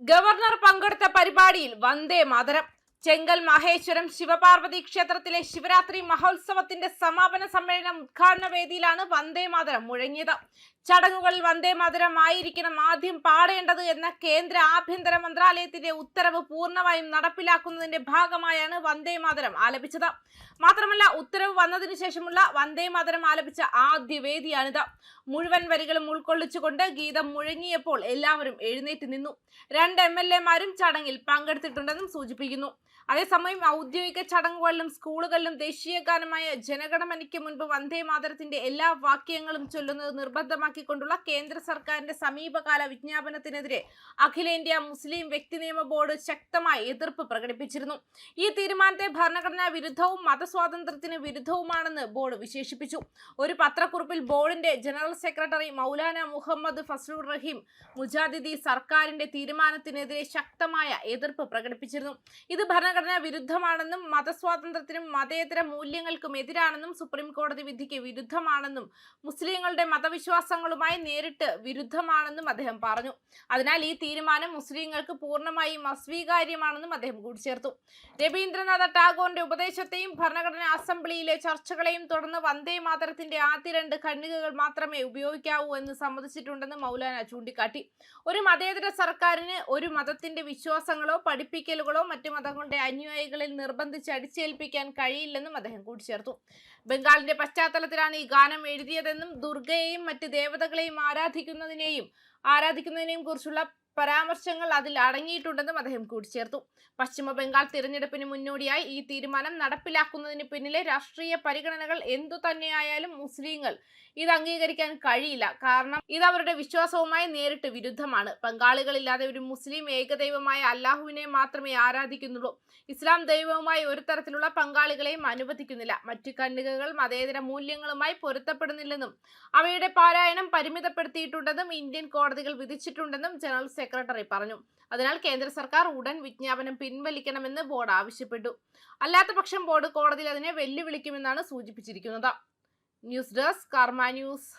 Governor പങ്കെടുത്ത പരിപാടിയിൽ വന്ദേ മാതരം. ചെങ്കൽ മഹേശ്വരം ശിവപാർവതി ക്ഷേത്രത്തിലെ ശിവരാത്രി മഹോത്സവത്തിന്റെ സമാപന സമ്മേളനം ഉദ്ഘാടന വേദിയിലാണ് വന്ദേ മാതരം മുഴങ്ങിയത്. ചടങ്ങുകളിൽ വന്ദേ മാതരം ആയിരിക്കണം ആദ്യം പാടേണ്ടത് എന്ന കേന്ദ്ര ആഭ്യന്തര മന്ത്രാലയത്തിന്റെ ഉത്തരവ് പൂർണ്ണമായും നടപ്പിലാക്കുന്നതിന്റെ ഭാഗമായാണ് വന്ദേ മാതരം ആലപിച്ചത്. മാത്രമല്ല, ഉത്തരവ് വന്നതിനു ശേഷമുള്ള വന്ദേ മാതരം ആലപിച്ച ആദ്യ വേദിയാണിത്. മുഴുവൻ വരികളും ഉൾക്കൊള്ളിച്ചുകൊണ്ട് ഗീതം മുഴങ്ങിയപ്പോൾ എല്ലാവരും എഴുന്നേറ്റ് നിന്നു. 2 MLA മാരും ചടങ്ങിൽ പങ്കെടുത്തിട്ടുണ്ടെന്നും സൂചിപ്പിക്കുന്നു. അതേസമയം ഔദ്യോഗിക ചടങ്ങുകളിലും സ്കൂളുകളിലും ദേശീയ ഗാനമായ ജനഗണമനയ്ക്ക് മുൻപ് വന്ദേ മാതരത്തിന്റെ എല്ലാ വാക്യങ്ങളും ചൊല്ലുന്നത് നിർബന്ധമാക്കിക്കൊണ്ടുള്ള കേന്ദ്ര സർക്കാരിന്റെ സമീപകാല വിജ്ഞാപനത്തിനെതിരെ അഖിലേന്ത്യാ മുസ്ലിം വ്യക്തി നിയമ ബോർഡ് ശക്തമായി എതിർപ്പ് പ്രകടിപ്പിച്ചിരുന്നു. ഈ തീരുമാനത്തെ ഭരണഘടനാ വിരുദ്ധവും മതസ്വാതന്ത്ര്യത്തിന് വിരുദ്ധവുമാണെന്ന് ബോർഡ് വിശേഷിപ്പിച്ചു. ഒരു പത്രക്കുറിപ്പിൽ ബോർഡിന്റെ ജനറൽ സെക്രട്ടറി മൗലാന മുഹമ്മദ് ഫസ്ലുർ റഹീം മുജാദിദി സർക്കാരിന്റെ തീരുമാനത്തിനെതിരെ ശക്തമായ എതിർപ്പ് പ്രകടിപ്പിച്ചിരുന്നു. ഇത് ഭരണഘടനാ വിരുദ്ധമാണെന്നും മതസ്വാതന്ത്ര്യത്തിനും മതേതര മൂല്യങ്ങൾക്കും എതിരാണെന്നും സുപ്രീം കോടതി വിധിക്ക് വിരുദ്ധമാണെന്നും മുസ്ലിങ്ങളുടെ മതവിശ്വാസങ്ങളുമായി നേരിട്ട് വിരുദ്ധമാണെന്നും അദ്ദേഹം പറഞ്ഞു. അതിനാൽ ഈ തീരുമാനം മുസ്ലിങ്ങൾക്ക് പൂർണ്ണമായും അസ്വീകാര്യമാണെന്നും അദ്ദേഹം കൂട്ടിച്ചേർത്തു. രവീന്ദ്രനാഥ ടാഗോറിന്റെ ഉപദേശത്തെയും ഭരണഘടനാ അസംബ്ലിയിലെ ചർച്ചകളെയും തുടർന്ന് വന്ദേ മാതരത്തിന്റെ ആദ്യ 2 ഖണ്ഡികകൾ മാത്രമേ ഉപയോഗിക്കാവൂ എന്ന് സമ്മതിച്ചിട്ടുണ്ടെന്ന് മൗലാന ചൂണ്ടിക്കാട്ടി. ഒരു മതേതര സർക്കാരിന് ഒരു മതത്തിന്റെ വിശ്വാസങ്ങളോ പഠിപ്പിക്കലുകളോ മറ്റു മതങ്ങളുടെ അനുയായികളിൽ നിർബന്ധിച്ച് അടിച്ചേൽപ്പിക്കാൻ കഴിയില്ലെന്നും അദ്ദേഹം കൂട്ടിച്ചേർത്തു. ബംഗാളിന്റെ പശ്ചാത്തലത്തിലാണ് ഈ ഗാനം എഴുതിയതെന്നും ദുർഗയെയും മറ്റ് ദേവതകളെയും ആരാധിക്കുന്നതിനെയും കുറിച്ചുള്ള പരാമർശങ്ങൾ അതിൽ അടങ്ങിയിട്ടുണ്ടെന്നും അദ്ദേഹം കൂട്ടിച്ചേർത്തു. പശ്ചിമ ബംഗാൾ തിരഞ്ഞെടുപ്പിന് മുന്നോടിയായി ഈ തീരുമാനം നടപ്പിലാക്കുന്നതിന് പിന്നിലെ രാഷ്ട്രീയ പരിഗണനകൾ എന്തു തന്നെയായാലും മുസ്ലിങ്ങൾ ഇത് അംഗീകരിക്കാൻ കഴിയില്ല. കാരണം ഇത് അവരുടെ വിശ്വാസവുമായി നേരിട്ട് വിരുദ്ധമാണ്. പങ്കാളികളില്ലാതെ ഒരു മുസ്ലിം ഏകദൈവമായ അല്ലാഹുവിനെ മാത്രമേ ആരാധിക്കുന്നുള്ളൂ. ഇസ്ലാം ദൈവവുമായി ഒരു തരത്തിലുള്ള പങ്കാളികളെയും അനുവദിക്കുന്നില്ല. മറ്റു ഖണ്ഡികകൾ മതേതര മൂല്യങ്ങളുമായി പൊരുത്തപ്പെടുന്നില്ലെന്നും അവയുടെ പാരായണം പരിമിതപ്പെടുത്തിയിട്ടുണ്ടെന്നും ഇന്ത്യൻ കോടതികൾ വിധിച്ചിട്ടുണ്ടെന്നും ജനറൽ സെക്രട്ടറി പറഞ്ഞു. അതിനാൽ കേന്ദ്ര സർക്കാർ ഉടൻ വിജ്ഞാപനം പിൻവലിക്കണമെന്ന് ബോർഡ് ആവശ്യപ്പെട്ടു. അല്ലാത്തപക്ഷം ബോർഡ് കോടതിയിൽ അതിനെ വെല്ലുവിളിക്കുമെന്നാണ് സൂചിപ്പിച്ചിരിക്കുന്നത്. ന്യൂസ് ഡെസ്ക് കർമ്മ ന്യൂസ്.